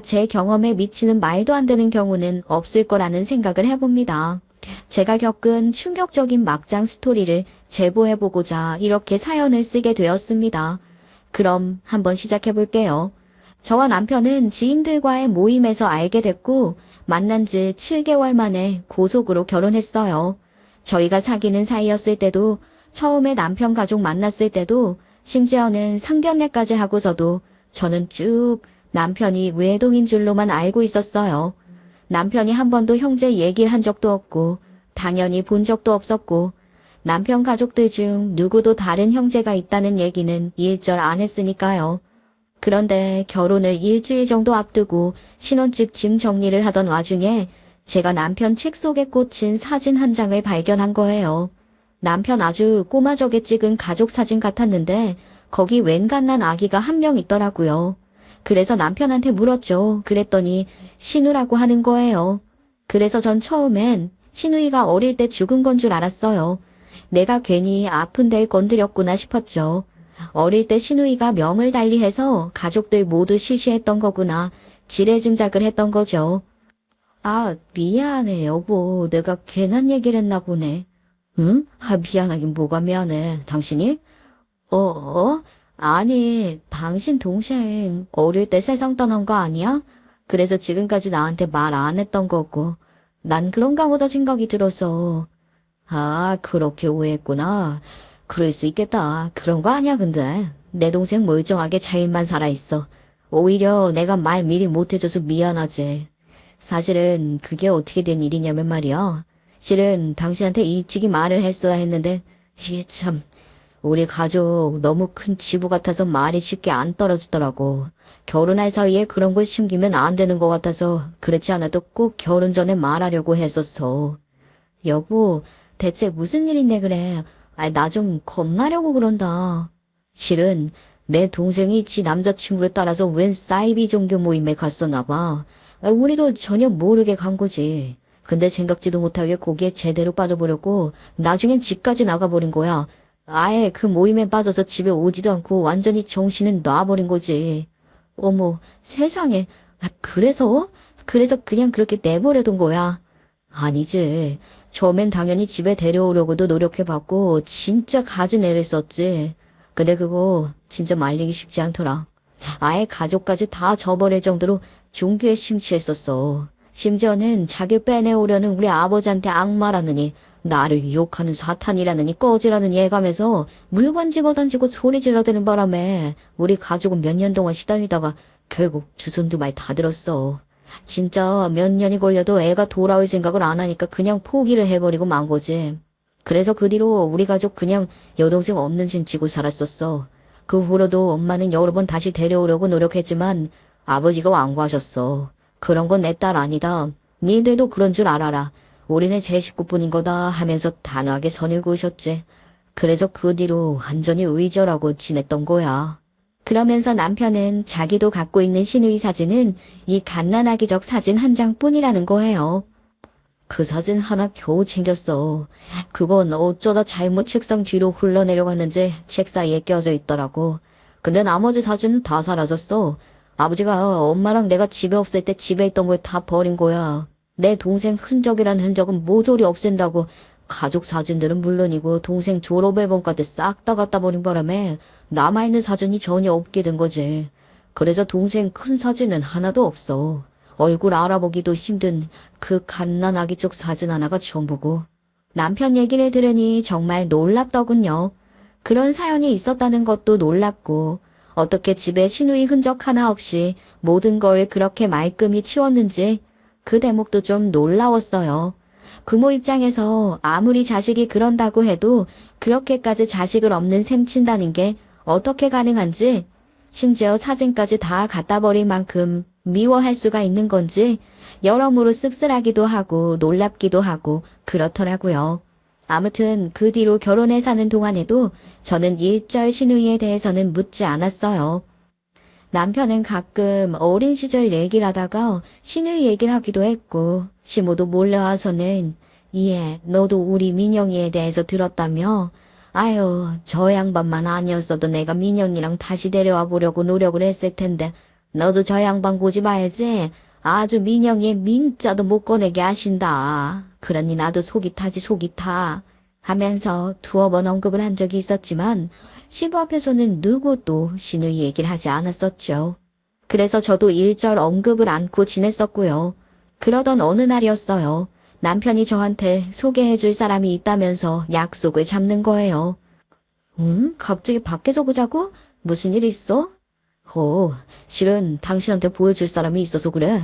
제 경험에 미치는 말도 안 되는 경우는 없을 거라는 생각을 해봅니다. 제가 겪은 충격적인 막장 스토리를 제보해보고자 이렇게 사연을 쓰게 되었습니다. 그럼 한번 시작해볼게요. 저와 남편은 지인들과의 모임에서 알게 됐고 만난 지 7개월 만에 고속으로 결혼했어요. 저희가 사귀는 사이였을 때도 처음에 남편 가족 만났을 때도 심지어는 상견례까지 하고서도 저는 쭉 남편이 외동인 줄로만 알고 있었어요. 남편이 한 번도 형제 얘기를 한 적도 없고 당연히 본 적도 없었고 남편 가족들 중 누구도 다른 형제가 있다는 얘기는 일절 안 했으니까요. 그런데 결혼을 일주일 정도 앞두고 신혼집 짐 정리를 하던 와중에 제가 남편 책 속에 꽂힌 사진 한 장을 발견한 거예요. 남편 아주 꼬마저게 찍은 가족 사진 같았는데 거기 웬갓난 아기가 한 명 있더라고요. 그래서 남편한테 물었죠. 그랬더니 신우라고 하는 거예요. 그래서 전 처음엔 신우이가 어릴 때 죽은 건 줄 알았어요. 내가 괜히 아픈 데를 건드렸구나 싶었죠. 어릴 때 신우이가 명을 달리해서 가족들 모두 시시했던 거구나. 지레짐작을 했던 거죠. 아, 미안해, 여보. 내가 괜한 얘기를 했나 보네. 응? 아, 미안하긴 뭐가 미안해. 당신이? 아니, 당신 동생 어릴 때 세상 떠난 거 아니야? 그래서 지금까지 나한테 말 안 했던 거고. 난 그런가 보다 생각이 들어서. 아, 그렇게 오해했구나. 그럴 수 있겠다. 그런 거 아니야, 근데. 내 동생 멀쩡하게 자일만 살아있어. 오히려 내가 말 미리 못해줘서 미안하지. 사실은 그게 어떻게 된 일이냐면 말이야. 실은 당신한테 일찍이 말을 했어야 했는데, 이게 참, 우리 가족 너무 큰 지부 같아서 말이 쉽게 안 떨어지더라고. 결혼할 사이에 그런 걸 숨기면 안 되는 것 같아서 그렇지 않아도 꼭 결혼 전에 말하려고 했었어. 여보, 대체 무슨 일인데 그래? 아, 나 좀 겁나려고 그런다. 실은 내 동생이 지 남자친구를 따라서 웬 사이비 종교 모임에 갔었나 봐. 우리도 전혀 모르게 간 거지. 근데 생각지도 못하게 거기에 제대로 빠져버렸고 나중엔 집까지 나가버린 거야. 아예 그 모임에 빠져서 집에 오지도 않고 완전히 정신을 놔버린 거지. 어머, 세상에. 아, 그래서 그냥 그렇게 내버려둔 거야. 아니지. 처음엔 당연히 집에 데려오려고도 노력해봤고 진짜 가진 애를 썼지. 근데 그거 진짜 말리기 쉽지 않더라. 아예 가족까지 다 저버릴 정도로 종교에 심취했었어. 심지어는 자기를 빼내오려는 우리 아버지한테 악말하느니 나를 유혹하는 사탄이라느니 꺼지라는 예감에서 물건 집어던지고 소리 질러대는 바람에 우리 가족은 몇 년 동안 시달리다가 결국 주손도 말 다 들었어. 진짜 몇 년이 걸려도 애가 돌아올 생각을 안 하니까 그냥 포기를 해버리고 만 거지. 그래서 그 뒤로 우리 가족 그냥 여동생 없는 셈 치고 살았었어. 그 후로도 엄마는 여러 번 다시 데려오려고 노력했지만 아버지가 완고하셨어. 그런 건 내 딸 아니다. 니들도 그런 줄 알아라. 우리는 제 식구뿐인 거다 하면서 단호하게 선을 그으셨지. 그래서 그 뒤로 완전히 의절하고 지냈던 거야. 그러면서 남편은 자기도 갖고 있는 신우이 사진은 이 갓난아기적 사진 한 장뿐이라는 거예요. 그 사진 하나 겨우 챙겼어. 그건 어쩌다 잘못 책상 뒤로 흘러내려갔는지 책 사이에 껴져 있더라고. 근데 나머지 사진은 다 사라졌어. 아버지가 엄마랑 내가 집에 없을 때 집에 있던 걸 다 버린 거야. 내 동생 흔적이란 흔적은 모조리 없앤다고 가족 사진들은 물론이고 동생 졸업 앨범까지 싹 다 갖다 버린 바람에 남아있는 사진이 전혀 없게 된 거지. 그래서 동생 큰 사진은 하나도 없어. 얼굴 알아보기도 힘든 그 갓난아기 쪽 사진 하나가 전부고. 남편 얘기를 들으니 정말 놀랍더군요. 그런 사연이 있었다는 것도 놀랍고 어떻게 집에 신우이 흔적 하나 없이 모든 걸 그렇게 말끔히 치웠는지 그 대목도 좀 놀라웠어요. 부모 입장에서 아무리 자식이 그런다고 해도 그렇게까지 자식을 없는 셈 친다는 게 어떻게 가능한지, 심지어 사진까지 다 갖다 버릴 만큼 미워할 수가 있는 건지 여러모로 씁쓸하기도 하고 놀랍기도 하고 그렇더라고요. 아무튼 그 뒤로 결혼해 사는 동안에도 저는 일절 신우이에 대해서는 묻지 않았어요. 남편은 가끔 어린 시절 얘기를 하다가 신우이 얘기를 하기도 했고 시모도 몰래 와서는 예, 너도 우리 민영이에 대해서 들었다며? 아유, 저 양반만 아니었어도 내가 민영이랑 다시 데려와 보려고 노력을 했을 텐데 너도 저 양반 고지 마야지. 아주 민영이의 민자도 못 꺼내게 하신다. 그러니 나도 속이 타지 속이 타. 하면서 두어 번 언급을 한 적이 있었지만 시부 앞에서는 누구도 신우이 얘기를 하지 않았었죠. 그래서 저도 일절 언급을 안고 지냈었고요. 그러던 어느 날이었어요. 남편이 저한테 소개해줄 사람이 있다면서 약속을 잡는 거예요. 갑자기 밖에서 보자고? 무슨 일 있어? 실은 당신한테 보여줄 사람이 있어서 그래.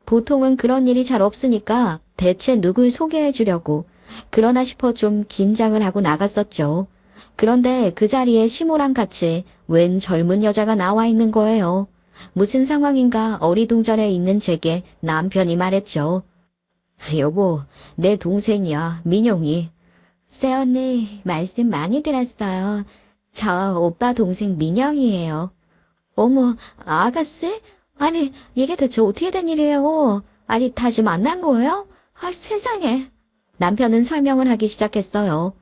보통은 그런 일이 잘 없으니까 대체 누굴 소개해주려고. 그러나 싶어 좀 긴장을 하고 나갔었죠. 그런데 그 자리에 시모랑 같이 웬 젊은 여자가 나와 있는 거예요. 무슨 상황인가 어리둥절해 있는 제게 남편이 말했죠. 여보, 내 동생이야, 민영이. 새언니, 말씀 많이 들었어요. 저 오빠 동생 민영이에요. 어머, 아가씨? 아니, 이게 대체 어떻게 된 일이에요? 아니, 다시 만난 거예요? 아, 세상에. 남편은 설명을 하기 시작했어요.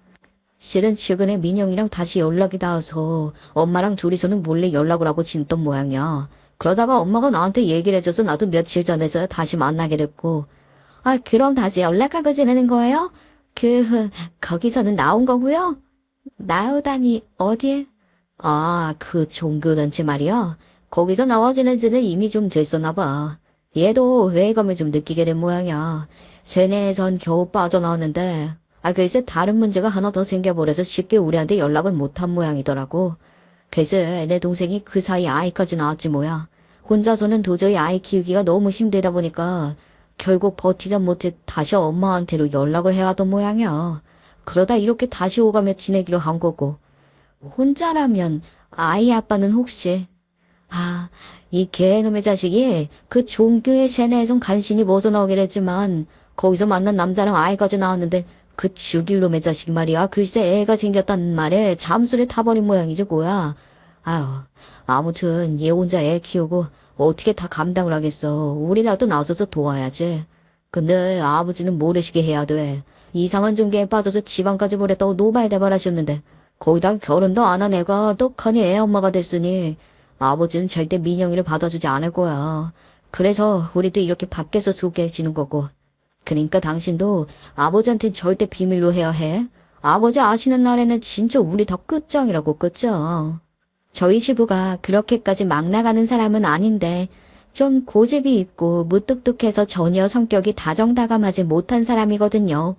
실은 최근에 민영이랑 다시 연락이 닿아서 엄마랑 둘이서는 몰래 연락을 하고 지냈던 모양이야. 그러다가 엄마가 나한테 얘기를 해줘서 나도 며칠 전에서 다시 만나게 됐고. 아, 그럼 다시 연락하고 지내는 거예요? 거기서는 나온 거고요? 나오다니, 어디에? 아, 그 종교단체 말이야. 거기서 나와 지낸 지는 이미 좀 됐었나 봐. 얘도 회의감을 좀 느끼게 된 모양이야. 세뇌에선 겨우 빠져나왔는데, 글쎄 다른 문제가 하나 더 생겨버려서 쉽게 우리한테 연락을 못한 모양이더라고. 글쎄 내 동생이 그 사이 아이까지 낳았지 뭐야. 혼자서는 도저히 아이 키우기가 너무 힘들다 보니까 결국 버티다 못해 다시 엄마한테로 연락을 해야 하던 모양이야. 그러다 이렇게 다시 오가며 지내기로 한 거고. 혼자라면 아이 아빠는 혹시... 이 개놈의 자식이 그 종교의 세뇌에선 간신히 벗어나오긴 했지만 거기서 만난 남자랑 아이까지 나왔는데 그 죽일 놈의 자식 말이야. 글쎄 애가 생겼다는 말에 잠수를 타버린 모양이지 뭐야. 아무튼 얘 혼자 애 키우고 어떻게 다 감당을 하겠어. 우리라도 나서서 도와야지. 근데 아버지는 모르시게 해야 돼. 이상한 종교에 빠져서 지방까지 보냈다고 노발대발하셨는데 거기다 결혼도 안 한 애가 떡하니 애 엄마가 됐으니 아버지는 절대 민영이를 받아주지 않을 거야. 그래서 우리도 이렇게 밖에서 소개해지는 거고. 그러니까 당신도 아버지한텐 절대 비밀로 해야 해. 아버지 아시는 날에는 진짜 우리 다 끝장이라고 끝장. 저희 시부가 그렇게까지 막 나가는 사람은 아닌데 좀 고집이 있고 무뚝뚝해서 전혀 성격이 다정다감하지 못한 사람이거든요.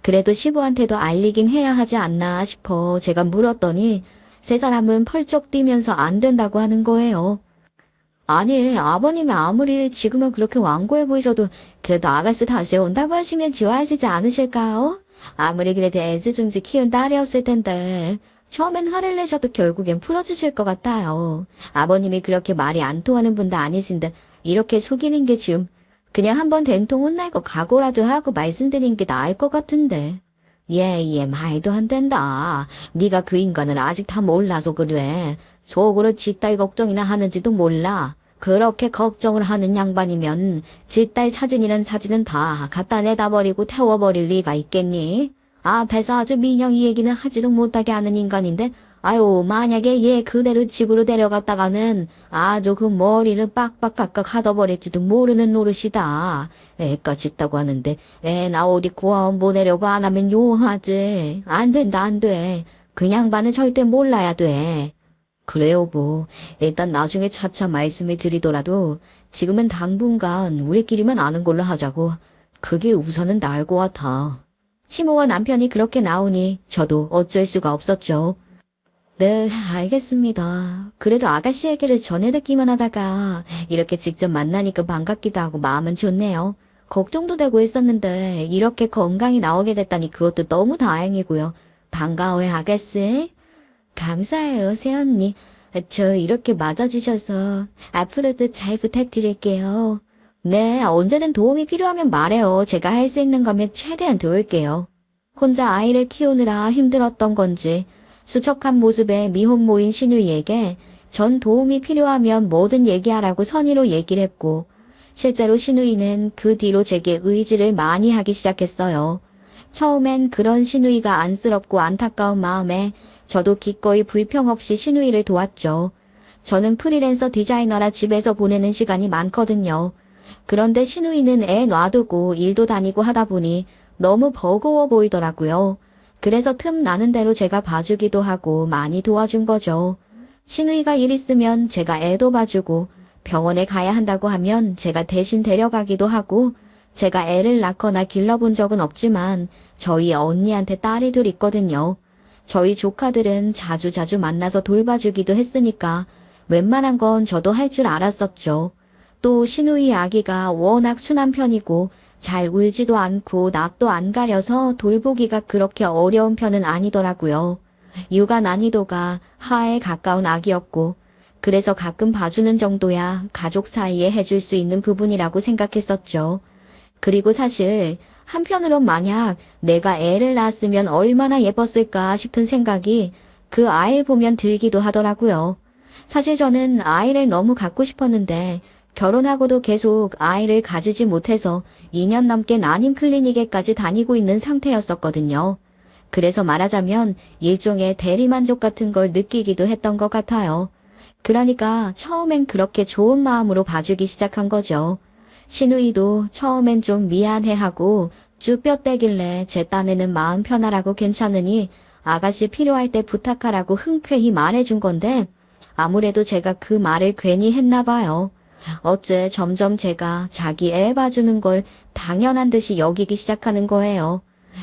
그래도 시부한테도 알리긴 해야 하지 않나 싶어 제가 물었더니 세 사람은 펄쩍 뛰면서 안 된다고 하는 거예요. 아니, 아버님이 아무리 지금은 그렇게 완고해 보이셔도 그래도 아가씨 다시 온다고 하시면 좋아하시지 않으실까요? 아무리 그래도 애지중지 키운 딸이었을 텐데 처음엔 화를 내셔도 결국엔 풀어주실 것 같아요. 아버님이 그렇게 말이 안 통하는 분도 아니신데 이렇게 속이는 게 좀 그냥 한번 된통 혼날 거 각오라도 하고 말씀드린 게 나을 것 같은데. 얘 말도 안 된다. 네가 그 인간을 아직 다 몰라서 그래. 속으로 지 딸 걱정이나 하는지도 몰라. 그렇게 걱정을 하는 양반이면 지 딸 사진이란 사진은 다 갖다 내다 버리고 태워버릴 리가 있겠니? 앞에서 아주 민영이 얘기는 하지도 못하게 하는 인간인데 만약에 얘 그대로 집으로 데려갔다가는 아주 그 머리를 빡빡 깎아 가둬버릴지도 모르는 노릇이다. 애가 짖다고 하는데 애나 어디 고아원 보내려고 안 하면 용하지. 안 된다 안 돼. 그 양반은 절대 몰라야 돼. 그래요 뭐. 일단 나중에 차차 말씀을 드리더라도 지금은 당분간 우리끼리만 아는 걸로 하자고. 그게 우선은 나을 것 같아. 시모와 남편이 그렇게 나오니 저도 어쩔 수가 없었죠. 네, 알겠습니다. 그래도 아가씨 얘기를 전해 듣기만 하다가 이렇게 직접 만나니까 반갑기도 하고 마음은 좋네요. 걱정도 되고 했었는데 이렇게 건강히 나오게 됐다니 그것도 너무 다행이고요. 반가워요, 아가씨. 감사해요, 새언니. 저 이렇게 맞아주셔서 앞으로도 잘 부탁드릴게요. 네, 언제든 도움이 필요하면 말해요. 제가 할 수 있는 거면 최대한 도울게요. 혼자 아이를 키우느라 힘들었던 건지 수척한 모습의 미혼모인 신우이에게 전 도움이 필요하면 뭐든 얘기하라고 선의로 얘기를 했고 실제로 신우이는 그 뒤로 제게 의지를 많이 하기 시작했어요. 처음엔 그런 신우이가 안쓰럽고 안타까운 마음에 저도 기꺼이 불평 없이 신우이를 도왔죠. 저는 프리랜서 디자이너라 집에서 보내는 시간이 많거든요. 그런데 시누이는 애 놔두고 일도 다니고 하다 보니 너무 버거워 보이더라고요. 그래서 틈 나는 대로 제가 봐주기도 하고 많이 도와준 거죠. 시누이가 일 있으면 제가 애도 봐주고 병원에 가야 한다고 하면 제가 대신 데려가기도 하고 제가 애를 낳거나 길러본 적은 없지만 저희 언니한테 딸이 둘 있거든요. 저희 조카들은 자주자주 만나서 돌봐주기도 했으니까 웬만한 건 저도 할 줄 알았었죠. 또 시누이 아기가 워낙 순한 편이고 잘 울지도 않고 낯도 안 가려서 돌보기가 그렇게 어려운 편은 아니더라고요. 육아 난이도가 하에 가까운 아기였고 그래서 가끔 봐주는 정도야 가족 사이에 해줄 수 있는 부분이라고 생각했었죠. 그리고 사실 한편으론 만약 내가 애를 낳았으면 얼마나 예뻤을까 싶은 생각이 그 아이를 보면 들기도 하더라고요. 사실 저는 아이를 너무 갖고 싶었는데 결혼하고도 계속 아이를 가지지 못해서 2년 넘게 난임 클리닉에까지 다니고 있는 상태였었거든요. 그래서 말하자면 일종의 대리만족 같은 걸 느끼기도 했던 것 같아요. 그러니까 처음엔 그렇게 좋은 마음으로 봐주기 시작한 거죠. 시누이도 처음엔 좀 미안해하고 쭈뼛대길래 제 딴에는 마음 편하라고 괜찮으니 아가씨 필요할 때 부탁하라고 흔쾌히 말해준 건데 아무래도 제가 그 말을 괜히 했나 봐요. 어째 점점 제가 자기 애 봐주는 걸 당연한 듯이 여기기 시작하는 거예요.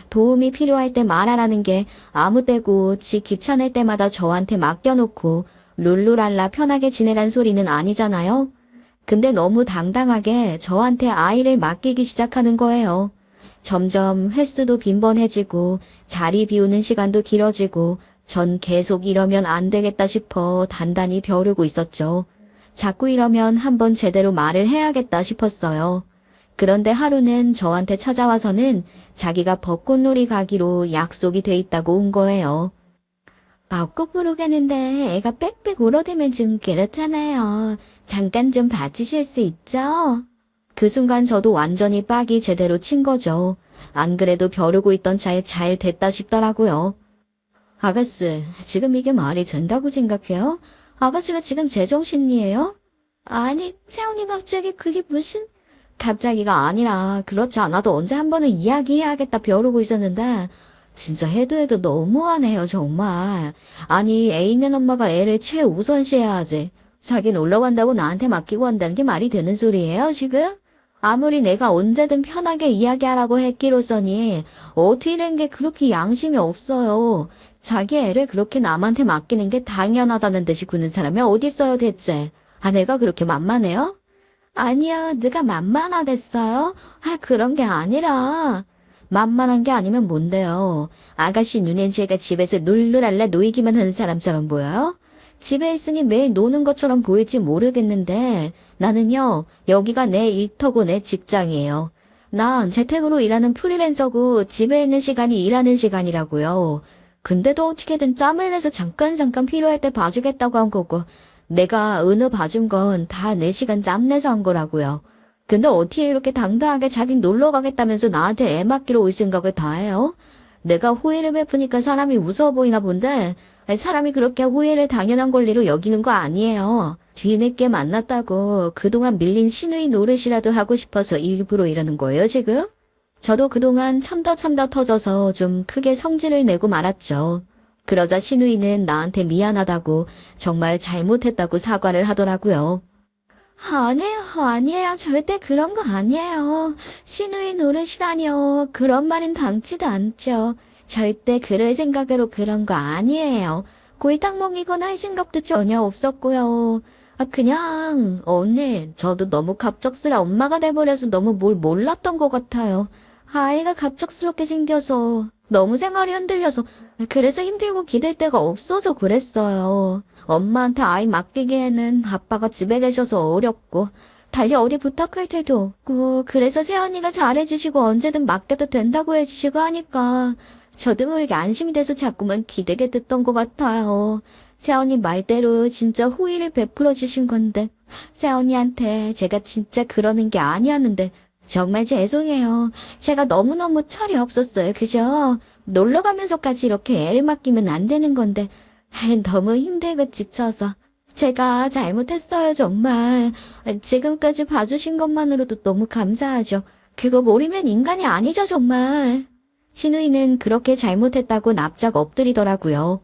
도움이 필요할 때 말하라는 게 아무 때고 지 귀찮을 때마다 저한테 맡겨놓고 룰루랄라 편하게 지내란 소리는 아니잖아요. 근데 너무 당당하게 저한테 아이를 맡기기 시작하는 거예요. 점점 횟수도 빈번해지고 자리 비우는 시간도 길어지고 전 계속 이러면 안 되겠다 싶어 단단히 벼르고 있었죠. 자꾸 이러면 한번 제대로 말을 해야겠다 싶었어요. 그런데 하루는 저한테 찾아와서는 자기가 벚꽃놀이 가기로 약속이 돼 있다고 온 거예요. 벚꽃 보러 가는데 애가 빽빽 울어대면 좀 그렇잖아요. 잠깐 좀 봐주실 수 있죠? 그 순간 저도 완전히 빡이 제대로 친 거죠. 안 그래도 벼르고 있던 차에 잘 됐다 싶더라고요. 아가씨, 지금 이게 말이 된다고 생각해요? 아가씨가 지금 제정신이에요? 아니, 세훈이 갑자기 그게 무슨... 갑자기가 아니라 그렇지 않아도 언제 한 번은 이야기해야겠다 벼르고 있었는데 진짜 해도 너무하네요 정말. 아니 애 있는 엄마가 애를 최우선시해야지. 자기 놀러 간다고 나한테 맡기고 한다는 게 말이 되는 소리예요 지금? 아무리 내가 언제든 편하게 이야기하라고 했기로서니 어떻게 이런 게 그렇게 양심이 없어요. 자기 애를 그렇게 남한테 맡기는 게 당연하다는 듯이 구는 사람이 어디 있어요 대체. 아 내가 그렇게 만만해요? 아니야, 네가 만만하댔어요? 아, 그런 게 아니라. 만만한 게 아니면 뭔데요? 아가씨 눈엔 제가 집에서 룰루랄라 놀기만 하는 사람처럼 보여요? 집에 있으니 매일 노는 것처럼 보일지 모르겠는데 나는요, 여기가 내 일터고 내 직장이에요. 난 재택으로 일하는 프리랜서고 집에 있는 시간이 일하는 시간이라고요. 근데도 어떻게든 짬을 내서 잠깐 필요할 때 봐주겠다고 한 거고 내가 은우 봐준 건 다 4시간 짬내서 한 거라고요. 근데 어떻게 이렇게 당당하게 자긴 놀러 가겠다면서 나한테 애 맡기러 올 생각을 다 해요? 내가 호의를 베푸니까 사람이 무서워 보이나 본데 사람이 그렇게 호의를 당연한 권리로 여기는 거 아니에요. 뒤늦게 만났다고 그동안 밀린 시누이 노릇이라도 하고 싶어서 일부러 이러는 거예요 지금? 저도 그동안 참다 터져서 좀 크게 성질을 내고 말았죠. 그러자 시누이는 나한테 미안하다고 정말 잘못했다고 사과를 하더라고요. 아니에요. 절대 그런 거 아니에요. 시누이 노릇이라뇨. 그런 말은 당치도 않죠. 절대 그럴 생각으로 그런 거 아니에요. 골탕 먹이거나 할 생각도 전혀 없었고요. 그냥 언니 저도 너무 갑작스레 엄마가 돼버려서 너무 뭘 몰랐던 것 같아요. 아이가 갑작스럽게 생겨서 너무 생활이 흔들려서 그래서 힘들고 기댈 데가 없어서 그랬어요. 엄마한테 아이 맡기기에는 아빠가 집에 계셔서 어렵고 달리 어디 부탁할 때도 없고 그래서 새언니가 잘해주시고 언제든 맡겨도 된다고 해주시고 하니까 저도 모르게 안심이 돼서 자꾸만 기대게 됐던 것 같아요. 새언니 말대로 진짜 호의를 베풀어 주신 건데 새언니한테 제가 진짜 그러는 게 아니었는데 정말 죄송해요. 제가 너무너무 철이 없었어요. 그죠? 놀러 가면서까지 이렇게 애를 맡기면 안 되는 건데 너무 힘들고 지쳐서 제가 잘못했어요, 정말. 지금까지 봐주신 것만으로도 너무 감사하죠. 그거 모르면 인간이 아니죠, 정말. 신우이는 그렇게 잘못했다고 납작 엎드리더라고요.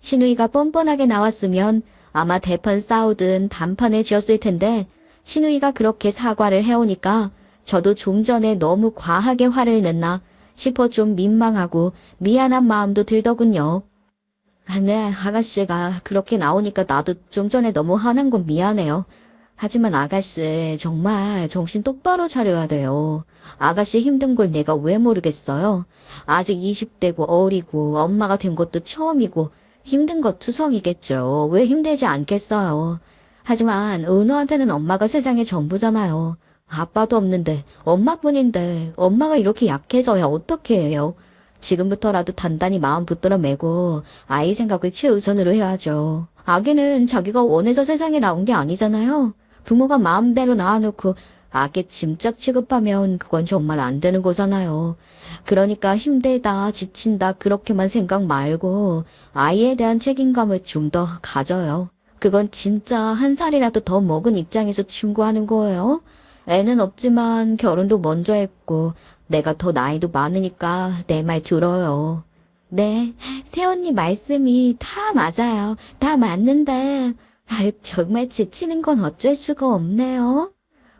신우이가 뻔뻔하게 나왔으면 아마 대판 싸우든 단판에 지었을 텐데 신우이가 그렇게 사과를 해오니까 저도 좀 전에 너무 과하게 화를 냈나 싶어 좀 민망하고 미안한 마음도 들더군요. 네, 아가씨가 그렇게 나오니까 나도 좀 전에 너무 화난 건 미안해요. 하지만 아가씨 정말 정신 똑바로 차려야 돼요. 아가씨 힘든 걸 내가 왜 모르겠어요. 아직 20대고 어리고 엄마가 된 것도 처음이고 힘든 것 투성이겠죠. 왜 힘들지 않겠어요. 하지만 은호한테는 엄마가 세상의 전부잖아요. 아빠도 없는데 엄마뿐인데 엄마가 이렇게 약해서야 어떻게 해요. 지금부터라도 단단히 마음 붙들어 매고 아이 생각을 최우선으로 해야죠. 아기는 자기가 원해서 세상에 나온 게 아니잖아요. 부모가 마음대로 낳아놓고 아기 짐짝 취급하면 그건 정말 안 되는 거잖아요. 그러니까 힘들다, 지친다 그렇게만 생각 말고 아이에 대한 책임감을 좀 더 가져요. 그건 진짜 한 살이라도 더 먹은 입장에서 충고하는 거예요. 애는 없지만 결혼도 먼저 했고 내가 더 나이도 많으니까 내 말 들어요. 네, 새언니 말씀이 다 맞아요. 다 맞는데 정말 지치는 건 어쩔 수가 없네요.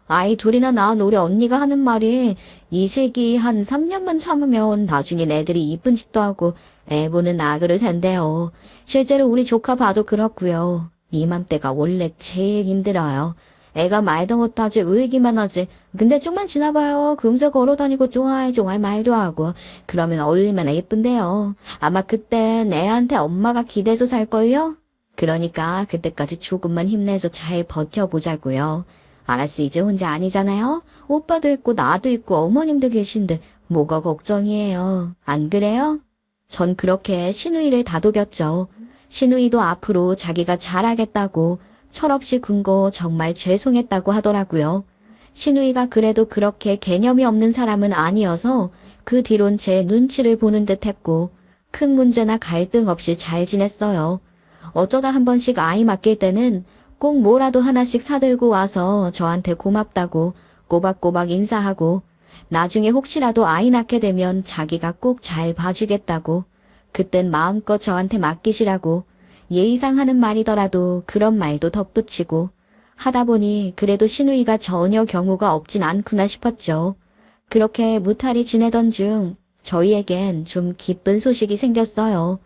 아이 둘이나 낳은 우리 언니가 하는 말이 이 시기 한 3년만 참으면 나중엔 애들이 이쁜 짓도 하고 애 보는 아그를 텐데요. 실제로 우리 조카 봐도 그렇고요. 이맘때가 원래 제일 힘들어요. 애가 말도 못하지 울기만 하지. 근데 좀만 지나봐요. 금세 걸어다니고 쫑알쫑알 말도 하고. 그러면 얼마나 예쁜데요. 아마 그땐 애한테 엄마가 기대서 살걸요? 그러니까 그때까지 조금만 힘내서 잘 버텨보자고요. 아가씨 이제 혼자 아니잖아요? 오빠도 있고 나도 있고 어머님도 계신데 뭐가 걱정이에요. 안 그래요? 전 그렇게 신우이를 다독였죠. 신우이도 앞으로 자기가 잘하겠다고 철없이 군 거 정말 죄송했다고 하더라고요. 신우이가 그래도 그렇게 개념이 없는 사람은 아니어서 그 뒤론 제 눈치를 보는 듯 했고 큰 문제나 갈등 없이 잘 지냈어요. 어쩌다 한 번씩 아이 맡길 때는 꼭 뭐라도 하나씩 사들고 와서 저한테 고맙다고 꼬박꼬박 인사하고 나중에 혹시라도 아이 낳게 되면 자기가 꼭 잘 봐주겠다고 그땐 마음껏 저한테 맡기시라고 예의상 하는 말이더라도 그런 말도 덧붙이고 하다 보니 그래도 신우이가 전혀 경우가 없진 않구나 싶었죠. 그렇게 무탈히 지내던 중 저희에겐 좀 기쁜 소식이 생겼어요.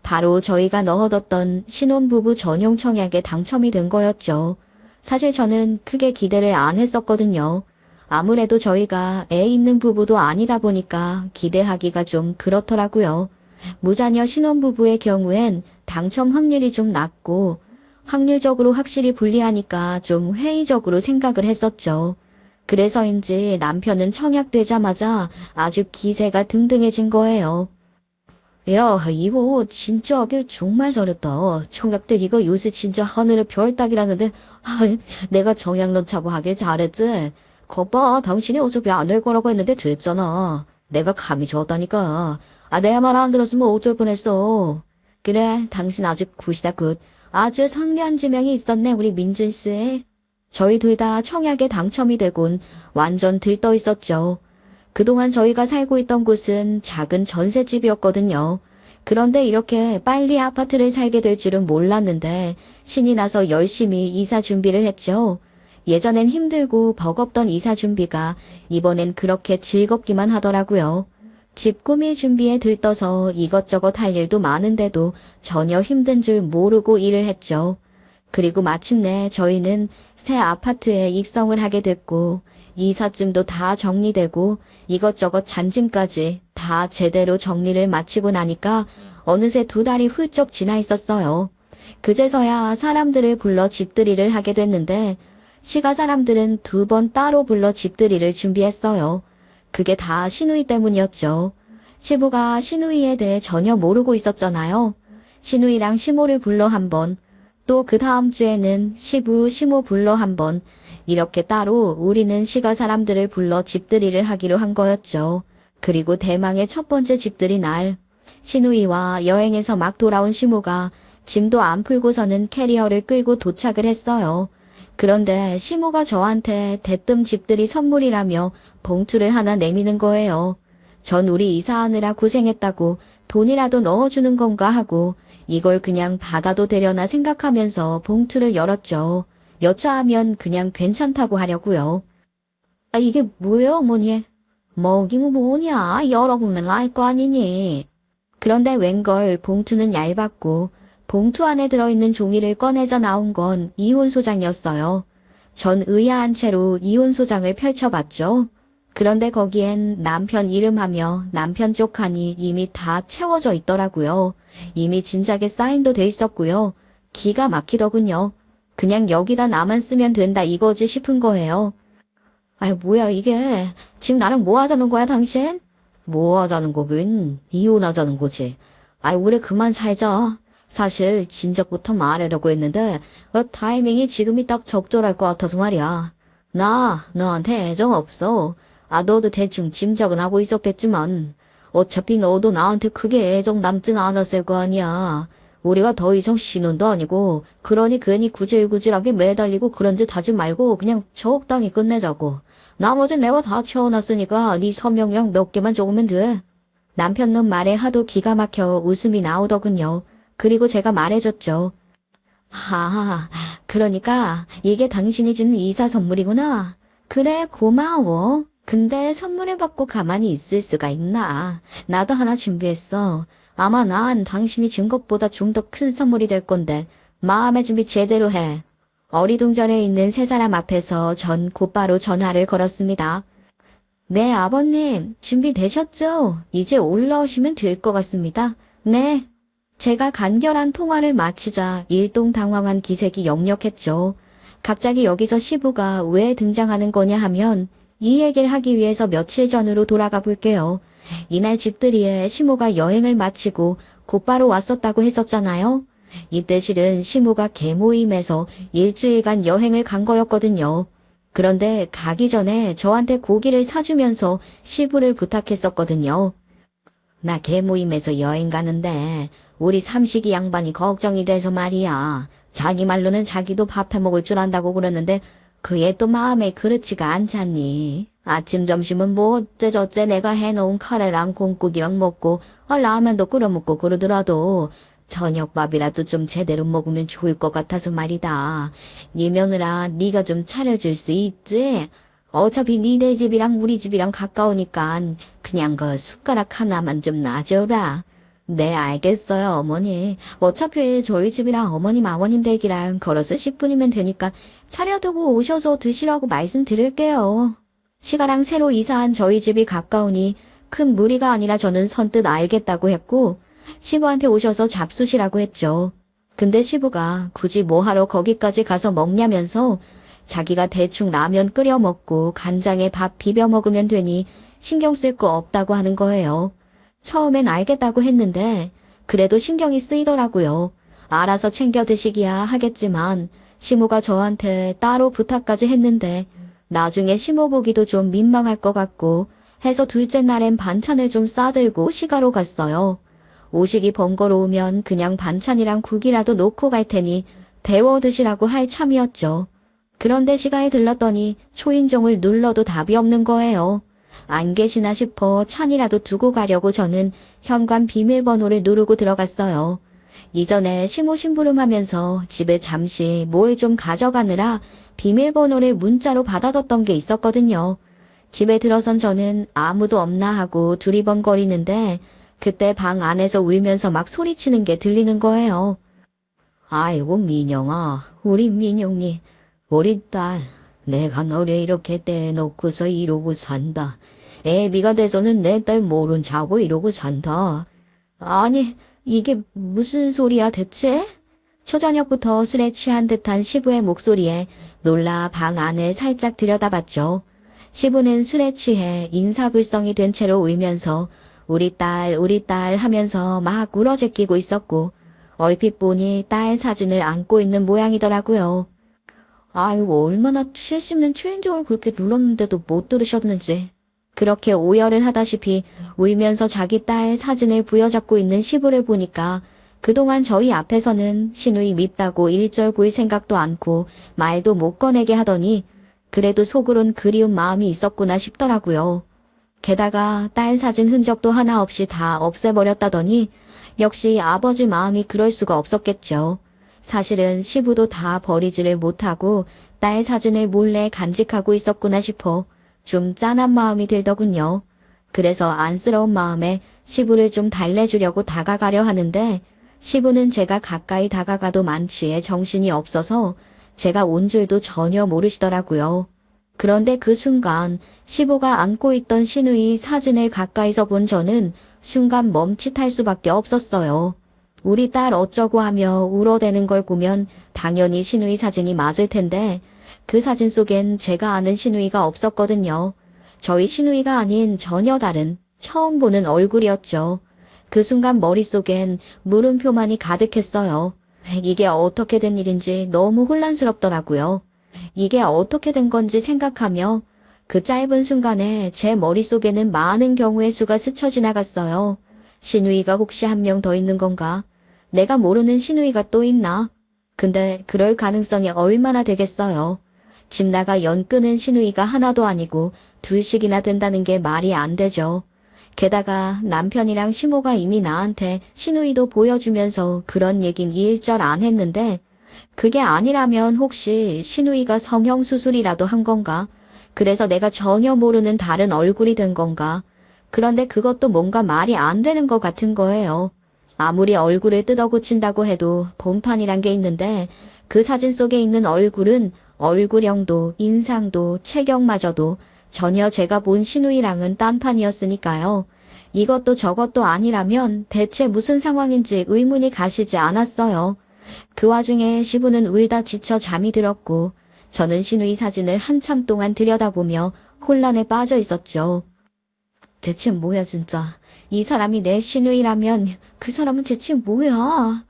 바로 저희가 넣어뒀던 신혼부부 전용 청약에 당첨이 된 거였죠. 사실 저는 크게 기대를 안 했었거든요. 아무래도 저희가 애 있는 부부도 아니다 보니까 기대하기가 좀 그렇더라고요. 무자녀 신혼부부의 경우엔 당첨 확률이 좀 낮고 확률적으로 확실히 불리하니까 좀 회의적으로 생각을 했었죠. 그래서인지 남편은 청약되자마자 아주 기세가 등등해진 거예요. 야, 이거 진짜 하길 정말 잘했다. 청각들 이거 요새 진짜 하늘의 별 따기라는데 내가 정약론 차고 하길 잘했지. 거봐, 당신이 어차피 안 될 거라고 했는데 됐잖아. 내가 감이 좋았다니까. 내 말 안 들었으면 어쩔 뻔했어. 그래, 당신 아주 굿이다 굿. 아주 상냥한 지명이 있었네 우리 민준씨. 저희 둘 다 청약에 당첨이 되곤 완전 들떠 있었죠. 그동안 저희가 살고 있던 곳은 작은 전셋집이었거든요. 그런데 이렇게 빨리 아파트를 살게 될 줄은 몰랐는데 신이 나서 열심히 이사 준비를 했죠. 예전엔 힘들고 버겁던 이사 준비가 이번엔 그렇게 즐겁기만 하더라고요. 집 꾸밀 준비에 들떠서 이것저것 할 일도 많은데도 전혀 힘든 줄 모르고 일을 했죠. 그리고 마침내 저희는 새 아파트에 입성을 하게 됐고 이삿짐도 다 정리되고 이것저것 잔짐까지 다 제대로 정리를 마치고 나니까 어느새 2달이 훌쩍 지나 있었어요. 그제서야 사람들을 불러 집들이를 하게 됐는데 시가 사람들은 2번 따로 불러 집들이를 준비했어요. 그게 다 신우이 때문이었죠. 시부가 신우이에 대해 전혀 모르고 있었잖아요. 신우이랑 시모를 불러 한 번, 또 그 다음 주에는 시부, 시모 불러 한 번, 이렇게 따로 우리는 시가 사람들을 불러 집들이를 하기로 한 거였죠. 그리고 대망의 첫 번째 집들이 날, 신우이와 여행에서 막 돌아온 시모가 짐도 안 풀고서는 캐리어를 끌고 도착을 했어요. 그런데 시모가 저한테 대뜸 집들이 선물이라며 봉투를 하나 내미는 거예요. 전 우리 이사하느라 고생했다고 돈이라도 넣어주는 건가 하고 이걸 그냥 받아도 되려나 생각하면서 봉투를 열었죠. 여차하면 그냥 괜찮다고 하려고요. 아, 이게 뭐예요, 어머니? 뭐긴 뭐냐, 열어보면 알 거 아니니. 그런데 웬걸 봉투는 얇았고 봉투 안에 들어있는 종이를 꺼내져 나온 건 이혼소장이었어요. 전 의아한 채로 이혼소장을 펼쳐봤죠. 그런데 거기엔 남편 이름하며 남편 쪽 칸이 이미 다 채워져 있더라고요. 이미 진작에 사인도 돼 있었고요. 기가 막히더군요. 그냥 여기다 나만 쓰면 된다 이거지 싶은 거예요. 아이 뭐야 이게. 지금 나랑 뭐 하자는 거야 당신? 뭐 하자는 거긴 이혼하자는 거지. 아이 우리 그만 살자. 사실 진작부터 말하려고 했는데 타이밍이 지금이 딱 적절할 것 같아서 말이야. 나 너한테 애정 없어. 아 너도 대충 짐작은 하고 있었겠지만 어차피 너도 나한테 크게 애정 남진 않았을 거 아니야. 우리가 더 이상 신혼도 아니고 그러니 괜히 구질구질하게 매달리고 그런 짓 하지 말고 그냥 적당히 끝내자고. 나머진 내가 다 채워놨으니까 네 서명이랑 몇 개만 적으면 돼. 남편 놈 말에 하도 기가 막혀 웃음이 나오더군요. 그리고 제가 말해줬죠. 하하, 그러니까 이게 당신이 준 이사 선물이구나. 그래, 고마워. 근데 선물을 받고 가만히 있을 수가 있나. 나도 하나 준비했어. 아마 난 당신이 준 것보다 좀 더 큰 선물이 될 건데 마음의 준비 제대로 해. 어리둥절해 있는 세 사람 앞에서 전 곧바로 전화를 걸었습니다. 네, 아버님. 준비되셨죠? 이제 올라오시면 될 것 같습니다. 네. 제가 간결한 통화를 마치자 일동당황한 기색이 역력했죠. 갑자기 여기서 시부가 왜 등장하는 거냐 하면 이 얘기를 하기 위해서 며칠 전으로 돌아가 볼게요. 이날 집들이에 시모가 여행을 마치고 곧바로 왔었다고 했었잖아요. 이때 실은 시모가 개모임에서 일주일간 여행을 간 거였거든요. 그런데 가기 전에 저한테 고기를 사주면서 시부를 부탁했었거든요. 나 개모임에서 여행 가는데 우리 삼식이 양반이 걱정이 돼서 말이야. 자기 말로는 자기도 밥 해먹을 줄 안다고 그러는데 그애 또 마음에 그렇지가 않잖니. 아침 점심은 뭐 어째저째 내가 해놓은 카레랑 콩국이랑 먹고 라면도 끓여 먹고 그러더라도 저녁밥이라도 좀 제대로 먹으면 좋을 것 같아서 말이다. 네 며느라 네가 좀 차려줄 수 있지? 어차피 니네 집이랑 우리 집이랑 가까우니까 그냥 그 숟가락 하나만 좀 놔줘라. 네, 알겠어요, 어머니. 어차피 저희 집이랑 어머님, 아버님 댁이랑 걸어서 10분이면 되니까 차려두고 오셔서 드시라고 말씀드릴게요. 시가랑 새로 이사한 저희 집이 가까우니 큰 무리가 아니라 저는 선뜻 알겠다고 했고 시부한테 오셔서 잡수시라고 했죠. 근데 시부가 굳이 뭐하러 거기까지 가서 먹냐면서 자기가 대충 라면 끓여 먹고 간장에 밥 비벼 먹으면 되니 신경 쓸 거 없다고 하는 거예요. 처음엔 알겠다고 했는데 그래도 신경이 쓰이더라고요. 알아서 챙겨 드시기야 하겠지만 시모가 저한테 따로 부탁까지 했는데 나중에 시모 보기도 좀 민망할 것 같고 해서 둘째 날엔 반찬을 좀 싸들고 시가로 갔어요. 오식이 번거로우면 그냥 반찬이랑 국이라도 놓고 갈 테니 데워 드시라고 할 참이었죠. 그런데 시가에 들렀더니 초인종을 눌러도 답이 없는 거예요. 안 계시나 싶어 찬이라도 두고 가려고 저는 현관 비밀번호를 누르고 들어갔어요. 이전에 시모 심부름하면서 집에 잠시 뭘 좀 가져가느라 비밀번호를 문자로 받아뒀던 게 있었거든요. 집에 들어선 저는 아무도 없나 하고 두리번거리는데 그때 방 안에서 울면서 막 소리치는 게 들리는 거예요. 아이고 민영아, 우리 민영이, 우리 딸, 내가 너를 이렇게 떼놓고서 이러고 산다. 애비가 돼서는 내 딸 모른 자고 이러고 산다. 아니, 이게 무슨 소리야 대체? 초저녁부터 술에 취한 듯한 시부의 목소리에 놀라 방 안을 살짝 들여다봤죠. 시부는 술에 취해 인사불성이 된 채로 울면서 우리 딸 하면서 막 울어제끼고 있었고 얼핏 보니 딸 사진을 안고 있는 모양이더라고요. 아이고 얼마나 실씹는 초인종을 그렇게 눌렀는데도 못 들으셨는지. 그렇게 오열을 하다시피 울면서 자기 딸 사진을 부여잡고 있는 시부를 보니까 그동안 저희 앞에서는 시누이 밉다고 일절구일 생각도 않고 말도 못 꺼내게 하더니 그래도 속으론 그리운 마음이 있었구나 싶더라고요. 게다가 딸 사진 흔적도 하나 없이 다 없애버렸다더니 역시 아버지 마음이 그럴 수가 없었겠죠. 사실은 시부도 다 버리지를 못하고 딸 사진을 몰래 간직하고 있었구나 싶어 좀 짠한 마음이 들더군요. 그래서 안쓰러운 마음에 시부를 좀 달래주려고 다가가려 하는데 시부는 제가 가까이 다가가도 만취해 정신이 없어서 제가 온 줄도 전혀 모르시더라고요. 그런데 그 순간 시부가 안고 있던 시누이 사진을 가까이서 본 저는 순간 멈칫할 수밖에 없었어요. 우리 딸 어쩌고 하며 울어대는 걸 보면 당연히 시누이 사진이 맞을 텐데 그 사진 속엔 제가 아는 시누이가 없었거든요. 저희 시누이가 아닌 전혀 다른 처음 보는 얼굴이었죠. 그 순간 머릿속엔 물음표만이 가득했어요. 이게 어떻게 된 일인지 너무 혼란스럽더라고요. 이게 어떻게 된 건지 생각하며 그 짧은 순간에 제 머릿속에는 많은 경우의 수가 스쳐 지나갔어요. 시누이가 혹시 한 명 더 있는 건가? 내가 모르는 시누이가 또 있나? 근데 그럴 가능성이 얼마나 되겠어요. 집 나가 연 끄는 시누이가 하나도 아니고 둘씩이나 된다는 게 말이 안 되죠. 게다가 남편이랑 시모가 이미 나한테 시누이도 보여주면서 그런 얘긴 일절 안 했는데 그게 아니라면 혹시 시누이가 성형수술이라도 한 건가? 그래서 내가 전혀 모르는 다른 얼굴이 된 건가? 그런데 그것도 뭔가 말이 안 되는 것 같은 거예요. 아무리 얼굴을 뜯어고친다고 해도 본판이란 게 있는데 그 사진 속에 있는 얼굴은 얼굴형도 인상도 체격마저도 전혀 제가 본 시누이랑은 딴판이었으니까요. 이것도 저것도 아니라면 대체 무슨 상황인지 의문이 가시지 않았어요. 그 와중에 시부는 울다 지쳐 잠이 들었고 저는 시누이 사진을 한참 동안 들여다보며 혼란에 빠져 있었죠. 대체 뭐야 진짜. 이 사람이 내 시누이라면 그 사람은 대체 뭐야.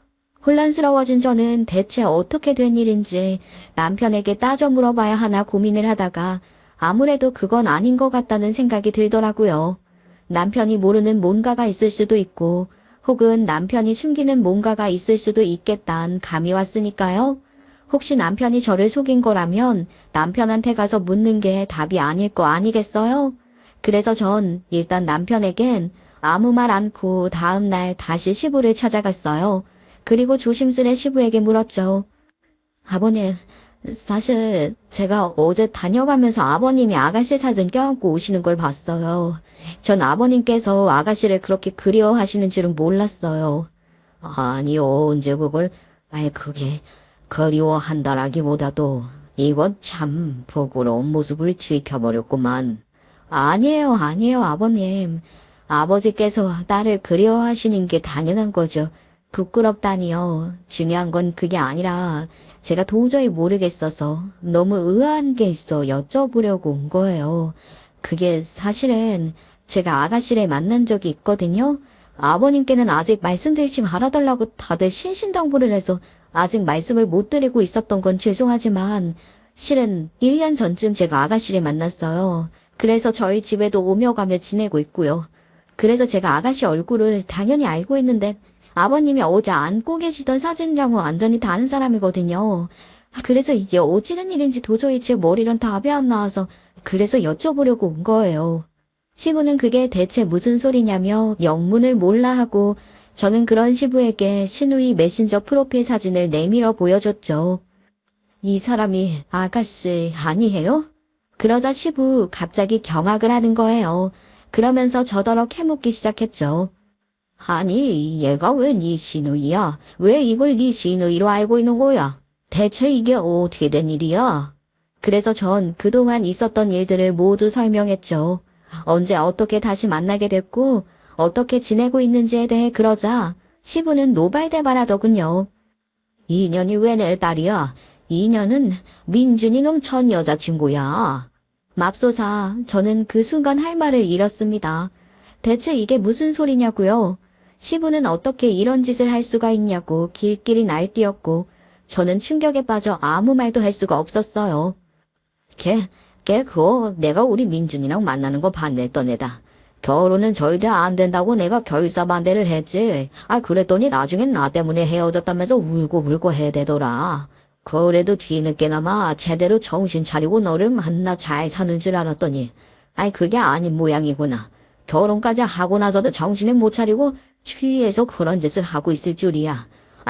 혼란스러워진 저는 대체 어떻게 된 일인지 남편에게 따져 물어봐야 하나 고민을 하다가 아무래도 그건 아닌 것 같다는 생각이 들더라고요. 남편이 모르는 뭔가가 있을 수도 있고 혹은 남편이 숨기는 뭔가가 있을 수도 있겠다는 감이 왔으니까요. 혹시 남편이 저를 속인 거라면 남편한테 가서 묻는 게 답이 아닐 거 아니겠어요? 그래서 전 일단 남편에겐 아무 말 않고 다음 날 다시 시부를 찾아갔어요. 그리고 조심스레 시부에게 물었죠. 아버님, 사실 제가 어제 다녀가면서 아버님이 아가씨 사진 껴안고 오시는 걸 봤어요. 전 아버님께서 아가씨를 그렇게 그리워하시는 줄은 몰랐어요. 아니요, 언제 그걸, 그게 그리워한다라기보다도 이번 참 부끄러운 모습을 지켜버렸구만. 아니에요, 아버님. 아버지께서 딸을 그리워하시는 게 당연한 거죠. 부끄럽다니요. 중요한 건 그게 아니라 제가 도저히 모르겠어서 너무 의아한 게 있어 여쭤보려고 온 거예요. 그게 사실은 제가 아가씨를 만난 적이 있거든요. 아버님께는 아직 말씀드리지 말아달라고 다들 신신당부를 해서 아직 말씀을 못 드리고 있었던 건 죄송하지만 실은 1년 전쯤 제가 아가씨를 만났어요. 그래서 저희 집에도 오며 가며 지내고 있고요. 그래서 제가 아가씨 얼굴을 당연히 알고 있는데 아버님이 어제 안고 계시던 사진이랑은 완전히 다른 사람이거든요. 그래서 이게 어찌된 일인지 도저히 제 머리론 답이 안 나와서 그래서 여쭤보려고 온 거예요. 시부는 그게 대체 무슨 소리냐며 영문을 몰라 하고 저는 그런 시부에게 시누이 메신저 프로필 사진을 내밀어 보여줬죠. 이 사람이 아가씨 아니에요? 그러자 시부 갑자기 경악을 하는 거예요. 그러면서 저더러 캐묻기 시작했죠. 아니, 얘가 왜 네 시누이야? 왜 이걸 네 시누이로 알고 있는 거야? 대체 이게 어떻게 된 일이야? 그래서 전 그동안 있었던 일들을 모두 설명했죠. 언제 어떻게 다시 만나게 됐고 어떻게 지내고 있는지에 대해 그러자 시부는 노발대발하더군요. 이년이 왜 내 딸이야? 이년은 민준이 놈 전 여자친구야. 맙소사, 저는 그 순간 할 말을 잃었습니다. 대체 이게 무슨 소리냐고요? 시부는 어떻게 이런 짓을 할 수가 있냐고 길길이 날뛰었고 저는 충격에 빠져 아무 말도 할 수가 없었어요. 걔 그거 내가 우리 민준이랑 만나는 거 반냈던 애다. 결혼은 절대 안 된다고 내가 결사반대를 했지. 그랬더니 나중엔 나 때문에 헤어졌다면서 울고 해대더라. 그래도 뒤늦게나마 제대로 정신 차리고 너를 만나 잘 사는 줄 알았더니, 그게 아닌 모양이구나. 결혼까지 하고 나서도 정신을 못 차리고 취해서 그런 짓을 하고 있을 줄이야.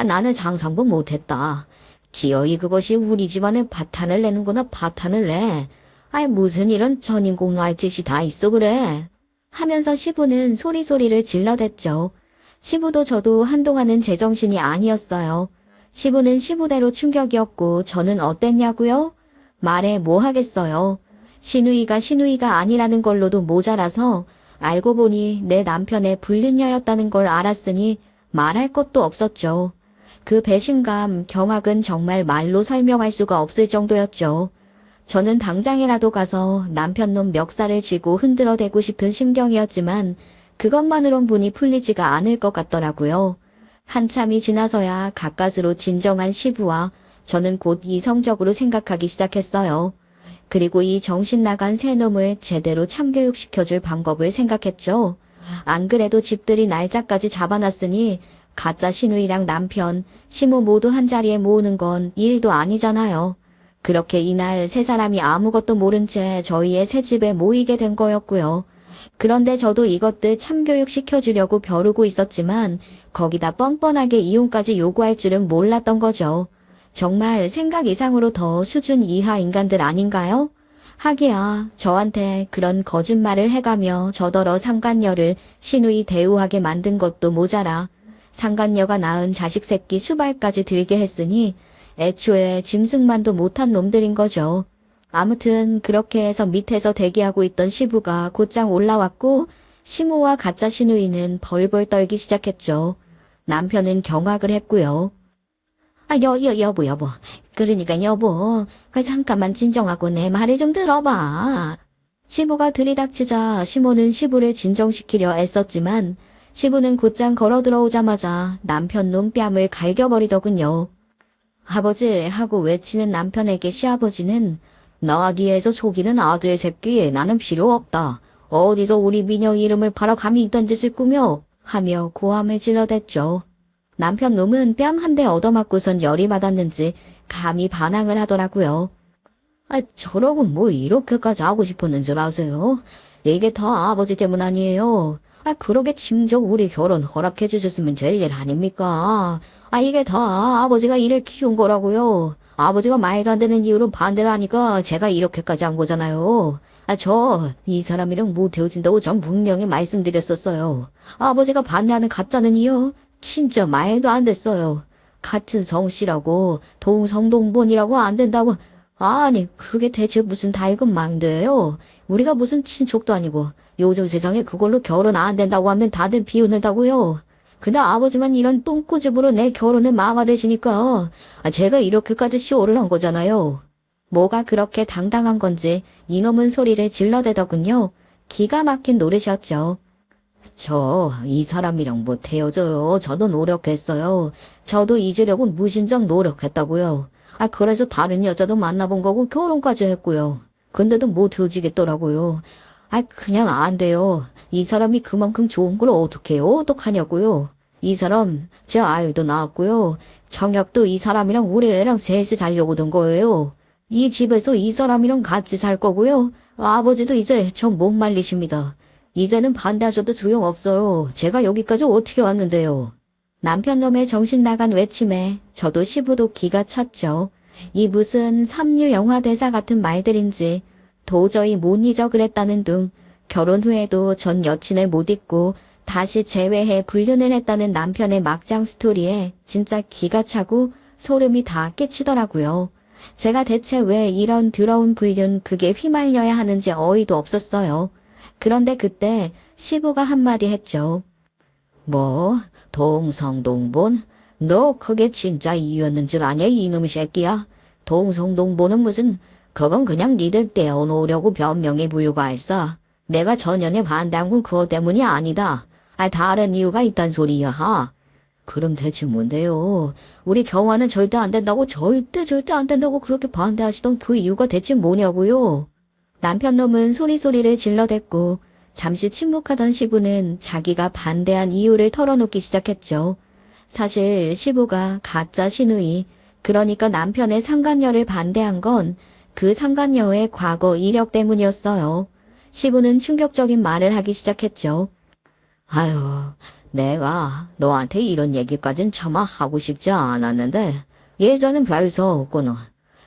나는 상상도 못했다. 지어이 그것이 우리 집안에 파탄을 내는구나, 파탄을 내. 무슨 이런 전인공노할 짓이 다 있어 그래. 하면서 시부는 소리소리를 질러댔죠. 시부도 저도 한동안은 제정신이 아니었어요. 시부는 시부대로 충격이었고 저는 어땠냐고요? 말해 뭐 하겠어요. 시누이가 아니라는 걸로도 모자라서 알고 보니 내 남편의 불륜녀였다는 걸 알았으니 말할 것도 없었죠. 그 배신감, 경악은 정말 말로 설명할 수가 없을 정도였죠. 저는 당장이라도 가서 남편 놈 멱살을 쥐고 흔들어대고 싶은 심경이었지만 그것만으론 분이 풀리지가 않을 것 같더라고요. 한참이 지나서야 가까스로 진정한 시부와 저는 곧 이성적으로 생각하기 시작했어요. 그리고 이 정신 나간 새놈을 제대로 참교육시켜줄 방법을 생각했죠. 안 그래도 집들이 날짜까지 잡아놨으니 가짜 시누이랑 남편, 시모 모두 한자리에 모으는 건 일도 아니잖아요. 그렇게 이날 세 사람이 아무것도 모른 채 저희의 새 집에 모이게 된 거였고요. 그런데 저도 이것들 참교육 시켜주려고 벼르고 있었지만 거기다 뻔뻔하게 이혼까지 요구할 줄은 몰랐던 거죠. 정말 생각 이상으로 더 수준 이하 인간들 아닌가요? 하기야 저한테 그런 거짓말을 해가며 저더러 상간녀를 시누이 대우하게 만든 것도 모자라 상간녀가 낳은 자식 새끼 수발까지 들게 했으니 애초에 짐승만도 못한 놈들인 거죠. 아무튼 그렇게 해서 밑에서 대기하고 있던 시부가 곧장 올라왔고 시모와 가짜 시누이는 벌벌 떨기 시작했죠. 남편은 경악을 했고요. 여보. 그러니까 여보, 잠깐만 진정하고 내 말을 좀 들어봐. 시부가 들이닥치자 시모는 시부를 진정시키려 애썼지만 시부는 곧장 걸어 들어오자마자 남편 놈 뺨을 갈겨버리더군요. 아버지 하고 외치는 남편에게 시아버지는 나 뒤에서 속이는 아들 새끼 나는 필요 없다. 어디서 우리 미녀 이름을 팔아 감히 이딴 짓을 꾸며 하며 고함을 질러댔죠. 남편 놈은 뺨 한 대 얻어맞고선 열이 받았는지 감히 반항을 하더라고요. 저러고 뭐 이렇게까지 하고 싶었는 줄 아세요? 이게 다 아버지 때문 아니에요. 그러게 짐작 우리 결혼 허락해 주셨으면 될 일 아닙니까? 이게 다 아버지가 이를 키운 거라고요. 아버지가 말도 안 되는 이유로 반대를 하니까 제가 이렇게까지 한 거잖아요. 이 사람이랑 못 헤어진다고 전 분명히 말씀드렸었어요. 아버지가 반대하는 가짜는요. 진짜 말도 안 됐어요. 같은 성씨라고 동성동본이라고 안 된다고. 그게 대체 무슨 달금망대예요. 우리가 무슨 친족도 아니고 요즘 세상에 그걸로 결혼 안 된다고 하면 다들 비웃는다고요. 근데 아버지만 이런 똥꼬집으로 내 결혼을 막아내시니까 제가 이렇게까지 쇼를 한 거잖아요. 뭐가 그렇게 당당한 건지 이놈은 소리를 질러대더군요. 기가 막힌 노릇이었죠. 이 사람이랑 못 헤어져요. 저도 노력했어요. 저도 잊으려고 무진장 노력했다고요. 그래서 다른 여자도 만나본 거고 결혼까지 했고요. 근데도 못 헤어지겠더라고요. 그냥 안 돼요. 이 사람이 그만큼 좋은 걸 어떡하냐고요. 이 사람 제 아이도 낳았고요. 정혁도 이 사람이랑 우리 애랑 셋이 살려고 든 거예요. 이 집에서 이 사람이랑 같이 살 거고요. 아버지도 이제 저 못 말리십니다. 이제는 반대하셔도 소용없어요. 제가 여기까지 어떻게 왔는데요. 남편 놈의 정신 나간 외침에 저도 시부도 기가 찼죠. 이 무슨 삼류 영화 대사 같은 말들인지 도저히 못 잊어 그랬다는 둥 결혼 후에도 전 여친을 못 잊고 다시 재회해 불륜을 했다는 남편의 막장 스토리에 진짜 기가 차고 소름이 다 끼치더라고요. 제가 대체 왜 이런 더러운 불륜 그게 휘말려야 하는지 어이도 없었어요. 그런데 그때 시부가 한마디 했죠. 뭐? 동성동본? 너 그게 진짜 이유였는 줄 아냐 이놈의 새끼야? 동성동본은 무슨 그건 그냥 니들 떼어놓으려고 변명에 불과했어. 내가 전연에 반대한 건 그것 때문이 아니다. 다른 이유가 있단 소리야. 하. 그럼 대체 뭔데요? 우리 경화는 절대 안 된다고 절대 안 된다고 그렇게 반대하시던 그 이유가 대체 뭐냐고요? 남편 놈은 소리소리를 질러댔고 잠시 침묵하던 시부는 자기가 반대한 이유를 털어놓기 시작했죠. 사실 시부가 가짜 시누이, 그러니까 남편의 상간녀를 반대한 건 그 상간녀의 과거 이력 때문이었어요. 시부는 충격적인 말을 하기 시작했죠. 아유, 내가 너한테 이런 얘기까진 차마 하고 싶지 않았는데 예전엔 별서 없구나.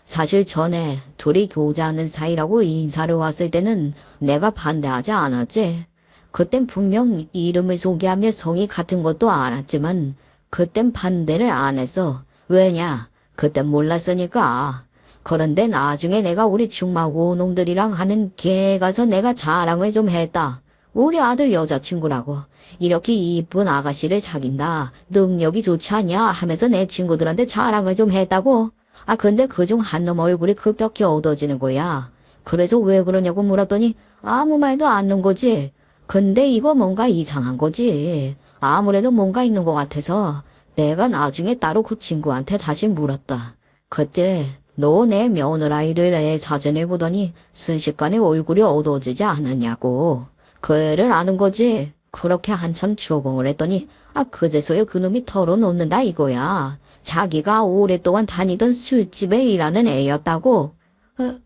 사실 전에 둘이 교제하는 사이라고 인사를 왔을 때는 내가 반대하지 않았지. 그땐 분명 이름을 소개하며 성이 같은 것도 알았지만 그땐 반대를 안 했어. 왜냐? 그땐 몰랐으니까. 그런데 나중에 내가 우리 중마고 놈들이랑 하는 개 가서 내가 자랑을 좀 했다. 우리 아들 여자친구라고. 이렇게 이쁜 아가씨를 사귄다. 능력이 좋지 않냐 하면서 내 친구들한테 자랑을 좀 했다고. 아 근데 그중 한 놈 얼굴이 급격히 어두워지는 거야. 그래서 왜 그러냐고 물었더니 아무 말도 안 넣은 거지. 근데 이거 뭔가 이상한 거지. 아무래도 뭔가 있는 것 같아서 내가 나중에 따로 그 친구한테 다시 물었다. 그때 너 내 며느라이들의 사진을 보더니 순식간에 얼굴이 어두워지지 않았냐고. 그 애를 아는 거지. 그렇게 한참 추궁을 했더니 그제서야 그놈이 털어놓는다 이거야. 자기가 오랫동안 다니던 술집에 일하는 애였다고.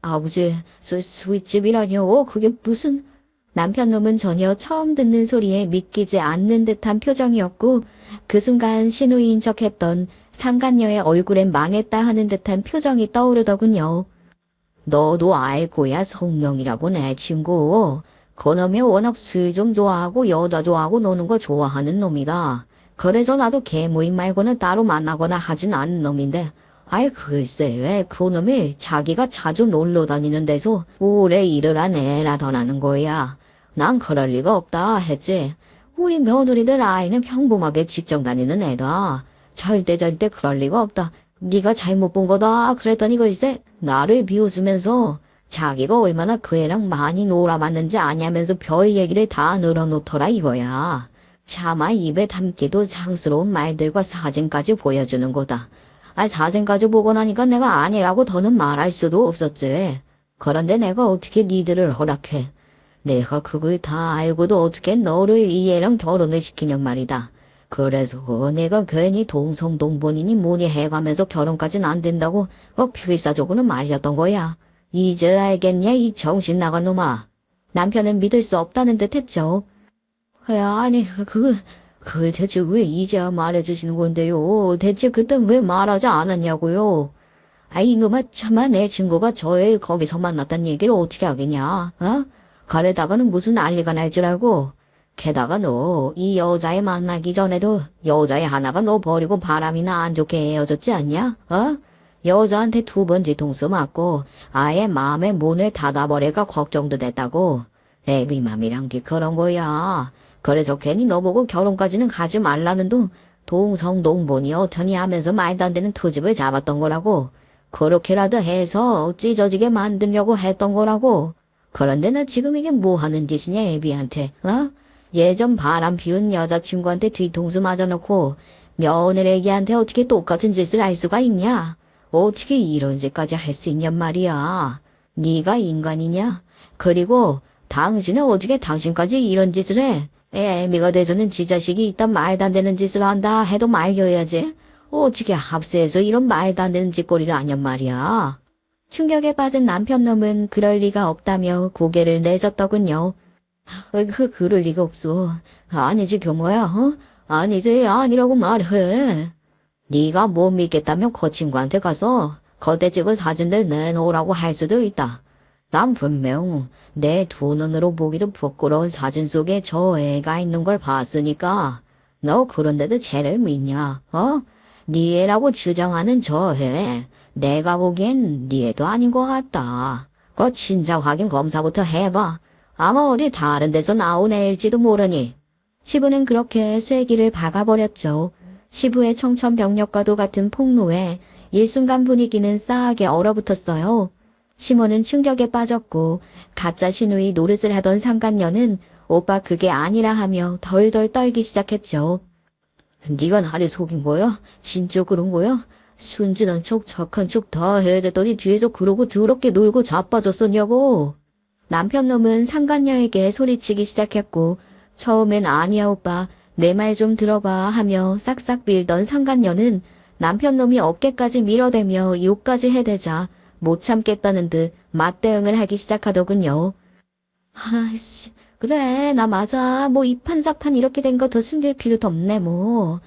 아버지, 술집이라뇨? 그게 무슨... 남편 놈은 전혀 처음 듣는 소리에 믿기지 않는 듯한 표정이었고 그 순간 시누이인 척했던 상간녀의 얼굴엔 망했다 하는 듯한 표정이 떠오르더군요. 너도 알고야 성명이라고 내 친구. 그놈이 워낙 술 좀 좋아하고 여자 좋아하고 노는 거 좋아하는 놈이다. 그래서 나도 개모임 말고는 따로 만나거나 하진 않는 놈인데 글쎄 왜 그놈이 자기가 자주 놀러 다니는 데서 오래 일을 한 애라더라는 거야. 난 그럴 리가 없다 했지. 우리 며느리들 아이는 평범하게 직장 다니는 애다. 절대 그럴 리가 없다. 네가 잘못 본 거다 그랬더니 글쎄 나를 비웃으면서 자기가 얼마나 그 애랑 많이 놀아봤는지 아냐면서 별 얘기를 다 늘어놓더라 이거야. 차마 입에 담기도 상스러운 말들과 사진까지 보여주는 거다. 사진까지 보고 나니까 내가 아니라고 더는 말할 수도 없었지. 그런데 내가 어떻게 니들을 허락해. 내가 그걸 다 알고도 어떻게 너를 이 애랑 결혼을 시키냔 말이다. 그래서 내가 괜히 동성동본이니 뭐니 해가면서 결혼까지는 안 된다고 필사적으로 말렸던 거야. 이제 알겠냐 이 정신 나간 놈아. 남편은 믿을 수 없다는 듯 했죠. 아니 그걸 대체 왜 이제야 말해주시는 건데요. 대체 그땐 왜 말하지 않았냐고요. 이놈아 차마 내 친구가 저 애 거기서 만났단 얘기를 어떻게 하겠냐. 가래다가는 무슨 난리가 날 줄 알고. 게다가 너 이 여자애 만나기 전에도 여자애 하나가 너 버리고 바람이나 안 좋게 헤어졌지 않냐? 여자한테 2번 뒤통수 맞고 아예 마음의 문을 닫아버릴까 걱정도 됐다고. 애비맘이란 게 그런 거야. 그래서 괜히 너 보고 결혼까지는 가지 말라는 둥 동성동본이 어떠니 하면서 말도 안 되는 트집을 잡았던 거라고. 그렇게라도 해서 찢어지게 만들려고 했던 거라고. 그런데 나 지금 이게 뭐 하는 짓이냐 애비한테. 예전 바람 피운 여자친구한테 뒤통수 맞아놓고 며느리애기한테 어떻게 똑같은 짓을 할 수가 있냐. 어떻게 이런 짓까지 할 수 있냔 말이야. 네가 인간이냐? 그리고 당신은 어떻게 당신까지 이런 짓을 해? 애미가 돼서는 지 자식이 있단 말도 안 되는 짓을 한다 해도 말려야지. 어떻게 합세해서 이런 말도 안 되는 짓거리를 하냔 말이야. 충격에 빠진 남편 놈은 그럴 리가 없다며 고개를 내젓더군요. 그럴 리가 없어. 아니지 경호야. 아니지 아니라고 말해. 네가 못 믿겠다면 그 친구한테 가서 거대 찍은 사진들 내놓으라고 할 수도 있다. 난 분명 내 2눈으로 보기도 부끄러운 사진 속에 저 애가 있는 걸 봤으니까. 너 그런데도 쟤를 믿냐? 네 애라고 주장하는 저 애. 내가 보기엔 네 애도 아닌 것 같다. 그 친자 확인 검사부터 해봐. 아마 어디 다른 데서 나온 애일지도 모르니. 시부는 그렇게 쐐기를 박아버렸죠. 시부의 청천벽력과도 같은 폭로에 일순간 분위기는 싸하게 얼어붙었어요. 시모는 충격에 빠졌고 가짜 시누이 노릇을 하던 상간녀는 오빠 그게 아니라 하며 덜덜 떨기 시작했죠. 네가 나를 속인 거야? 진짜 그런 거야? 순진한 척 착한 척 다 해댔더니 뒤에서 그러고 더럽게 놀고 자빠졌었냐고. 남편 놈은 상간녀에게 소리치기 시작했고 처음엔 아니야 오빠 내 말 좀 들어봐 하며 싹싹 빌던 상간녀는 남편 놈이 어깨까지 밀어대며 욕까지 해대자 못 참겠다는 듯 맞대응을 하기 시작하더군요. 아이씨 그래 나 맞아 뭐 이판사판 이렇게 된 거 더 숨길 필요도 없네 뭐.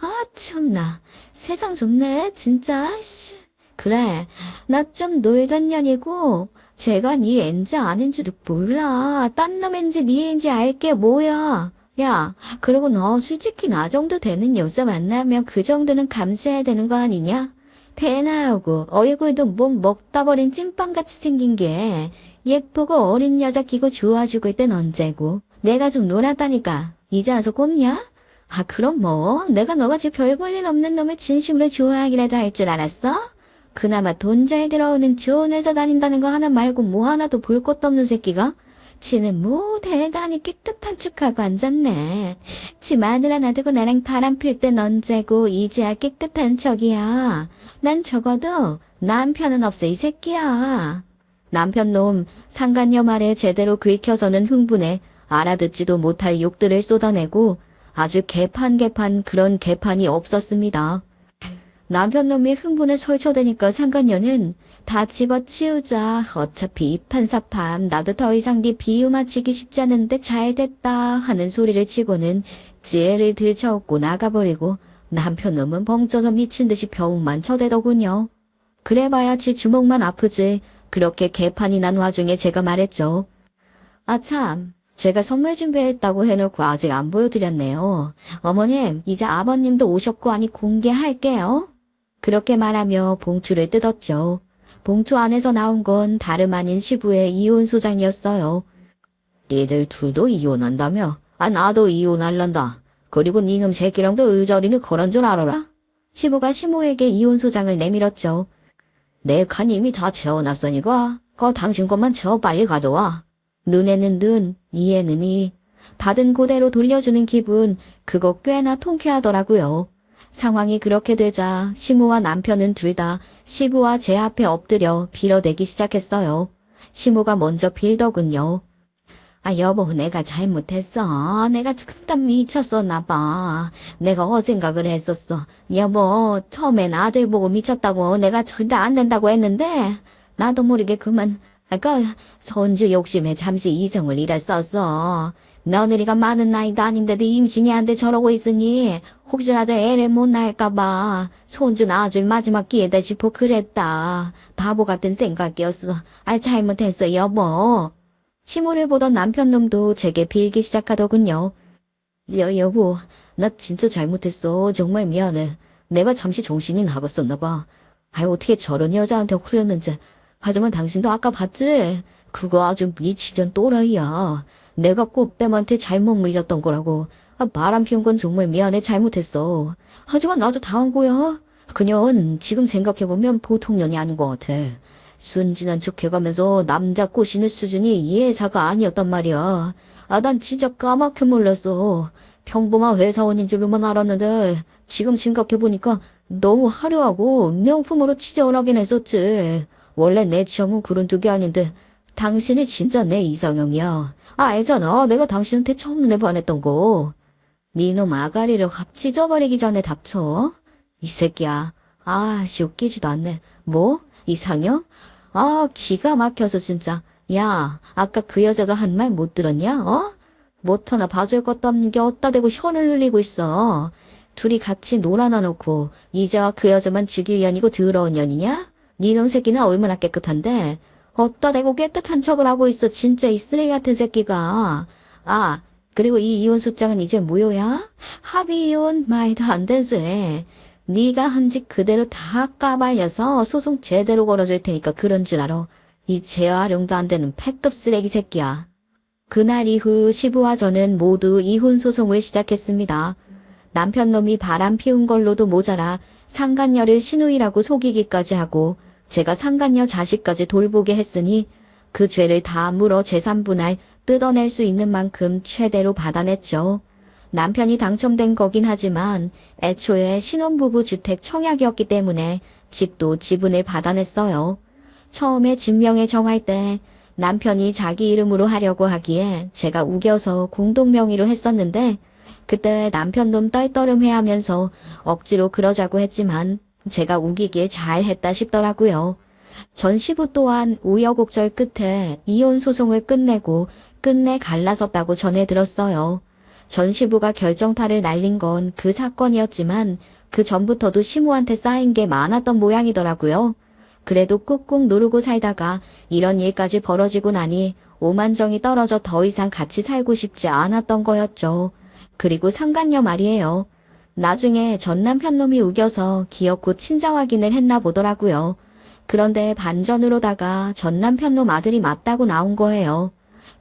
아 참나 세상 좁네 진짜. 씨. 그래 나 좀 놀던 년이고 제가 네 앤지 아닌지도 몰라. 딴 놈 앤지 네 앤지 알게 뭐야. 야 그리고 너 솔직히 나 정도 되는 여자 만나면 그 정도는 감수해야 되는 거 아니냐? 배 나오고 얼굴도 목 먹다 버린 찐빵같이 생긴 게 예쁘고 어린 여자 끼고 좋아주고 있던 언제고. 내가 좀 놀았다니까 이제 와서 꼽냐? 아 그럼 뭐 내가 너같이 별 볼 일 없는 놈을 진심으로 좋아하기라도 할 줄 알았어? 그나마 돈 잘 들어오는 좋은 회사 다닌다는 거 하나 말고 뭐 하나도 볼 것도 없는 새끼가? 지는 뭐 대단히 깨끗한 척하고 앉았네. 지 마늘 하나 두고 나랑 바람 필 땐 언제고 이제야 깨끗한 척이야. 난 적어도 남편은 없어 이 새끼야. 남편 놈 상간녀 말에 제대로 긁혀서는 흥분해 알아듣지도 못할 욕들을 쏟아내고 아주 개판 그런 개판이 없었습니다. 남편 놈이 흥분에 설쳐대니까 상간녀는 다 집어치우자. 어차피 이판사판 나도 더 이상 네 비유 맞히기 쉽지 않은데 잘됐다 하는 소리를 치고는 지혜를 들쳐업고 나가버리고 남편 놈은 벙쪄서 미친 듯이 벼웅만 쳐대더군요. 그래봐야 지 주먹만 아프지. 그렇게 개판이 난 와중에 제가 말했죠. 아 참 제가 선물 준비했다고 해놓고 아직 안 보여드렸네요. 어머님 이제 아버님도 오셨고 하니 공개할게요. 그렇게 말하며 봉투를 뜯었죠. 봉투 안에서 나온 건 다름 아닌 시부의 이혼 소장이었어요. 니들 둘도 이혼한다며? 아 나도 이혼할란다. 그리고 니놈 새끼랑도 의저리는 그런 줄 알아라. 시부가 시모에게 이혼 소장을 내밀었죠. 내 칸 이미 다 채워놨으니까 거 당신 것만 채워 빨리 가져와. 눈에는 눈, 이에는 이. 받은 그대로 돌려주는 기분, 그거 꽤나 통쾌하더라고요. 상황이 그렇게 되자 시모와 남편은 둘 다 시부와 제 앞에 엎드려 빌어대기 시작했어요. 시모가 먼저 빌더군요. 아 여보 내가 잘못했어. 내가 큰땀 미쳤었나 봐. 내가 어생각을 했었어. 여보 처음엔 아들 보고 미쳤다고 내가 절대 안 된다고 했는데 나도 모르게 그만 손주 욕심에 잠시 이성을 잃었었어. 며느리가 많은 나이도 아닌데도 임신이 안 돼 저러고 있으니 혹시라도 애를 못 낳을까봐 손주 낳아줄 마지막 기회다 싶어 그랬다. 바보 같은 생각이었어. 아 잘못했어 여보. 시모를 보던 남편 놈도 제게 빌기 시작하더군요. 여보 나 진짜 잘못했어. 정말 미안해. 내가 잠시 정신이 나갔었나 봐. 아이 어떻게 저런 여자한테 흘렸는지. 하지만 당신도 아까 봤지? 그거 아주 미치전 또라이야. 내가 꽃뱀한테 잘못 물렸던 거라고. 아, 바람 피운 건 정말 미안해. 잘못했어. 하지만 나도 당한 거야. 그녀는 지금 생각해보면 보통 년이 아닌 것 같아. 순진한 척 해가면서 남자 꼬시는 수준이 예사가 아니었단 말이야. 아, 난 진짜 까맣게 몰랐어. 평범한 회사원인 줄로만 알았는데 지금 생각해보니까 너무 화려하고 명품으로 치장을 하긴 했었지. 원래 내 취향은 그런 쪽이 아닌데 당신이 진짜 내 이상형이야. 아, 알잖아. 내가 당신한테 처음 눈에 반했던 거. 니놈 아가리를 확 찢어버리기 전에 닥쳐. 이 새끼야. 아, 씨 웃기지도 않네. 뭐? 이상형? 아, 기가 막혀서 진짜. 야, 아까 그 여자가 한 말 못 들었냐? 어? 못 하나 봐줄 것도 없는 게 어디다 대고 혀를 흘리고 있어. 둘이 같이 놀아나 놓고 이제와 그 여자만 죽일 년이고 더러운 년이냐? 니놈 새끼는 얼마나 깨끗한데 어디다 대고 깨끗한 척을 하고 있어. 진짜 이 쓰레기 같은 새끼가. 아 그리고 이 이혼 소장은 이제 무효야? 합의 이혼 말도 안 되지. 네가 한 짓 그대로 다 까발려서 소송 제대로 걸어줄 테니까 그런 줄 알아. 이 재활용도 안 되는 팩급 쓰레기 새끼야. 그날 이후 시부와 저는 모두 이혼 소송을 시작했습니다. 남편 놈이 바람 피운 걸로도 모자라 상간녀를 시누이라고 속이기까지 하고 제가 상간녀 자식까지 돌보게 했으니 그 죄를 다 물어 재산분할 뜯어낼 수 있는 만큼 최대로 받아냈죠. 남편이 당첨된 거긴 하지만 애초에 신혼부부 주택 청약이었기 때문에 집도 지분을 받아냈어요. 처음에 진명에 정할 때 남편이 자기 이름으로 하려고 하기에 제가 우겨서 공동명의로 했었는데 그때 남편 놈 떨떠름해하면서 억지로 그러자고 했지만 제가 우기기에 잘했다 싶더라고요. 전 시부 또한 우여곡절 끝에 이혼 소송을 끝내고 끝내 갈라섰다고 전해 들었어요. 전 시부가 결정타를 날린 건 그 사건이었지만 그 전부터도 시무한테 쌓인 게 많았던 모양이더라고요. 그래도 꾹꾹 누르고 살다가 이런 일까지 벌어지고 나니 오만정이 떨어져 더 이상 같이 살고 싶지 않았던 거였죠. 그리고 상간녀 말이에요. 나중에 전 남편 놈이 우겨서 기어코 친자 확인을 했나 보더라고요. 그런데 반전으로다가 전 남편 놈 아들이 맞다고 나온 거예요.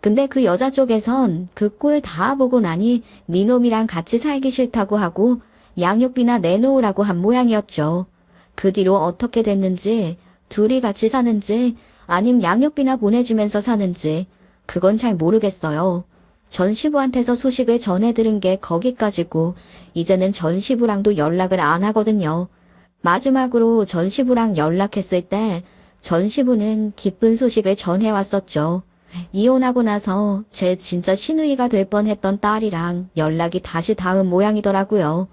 근데 그 여자 쪽에선 그 꼴 다 보고 나니 네 놈이랑 같이 살기 싫다고 하고 양육비나 내놓으라고 한 모양이었죠. 그 뒤로 어떻게 됐는지, 둘이 같이 사는지 아님 양육비나 보내주면서 사는지 그건 잘 모르겠어요. 전 시부한테서 소식을 전해 들은 게 거기까지고 이제는 전 시부랑도 연락을 안 하거든요. 마지막으로 전 시부랑 연락했을 때 전 시부는 기쁜 소식을 전해왔었죠. 이혼하고 나서 제 진짜 시누이가 될 뻔했던 딸이랑 연락이 다시 닿은 모양이더라고요.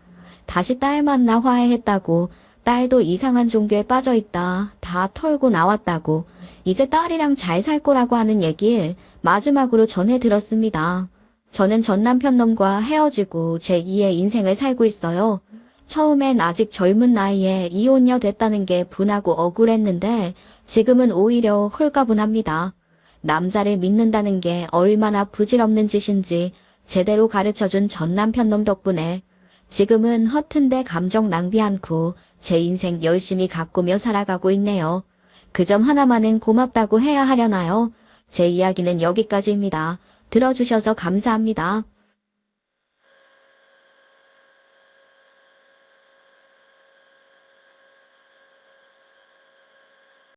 다시 딸 만나 화해했다고, 딸도 이상한 종교에 빠져있다, 다 털고 나왔다고, 이제 딸이랑 잘 살 거라고 하는 얘기를 마지막으로 전해 들었습니다. 저는 전 남편 놈과 헤어지고 제2의 인생을 살고 있어요. 처음엔 아직 젊은 나이에 이혼녀 됐다는 게 분하고 억울했는데 지금은 오히려 홀가분합니다. 남자를 믿는다는 게 얼마나 부질없는 짓인지 제대로 가르쳐준 전 남편 놈 덕분에 지금은 허튼데 감정 낭비 않고 제 인생 열심히 가꾸며 살아가고 있네요. 그 점 하나만은 고맙다고 해야 하려나요? 제 이야기는 여기까지입니다. 들어주셔서 감사합니다.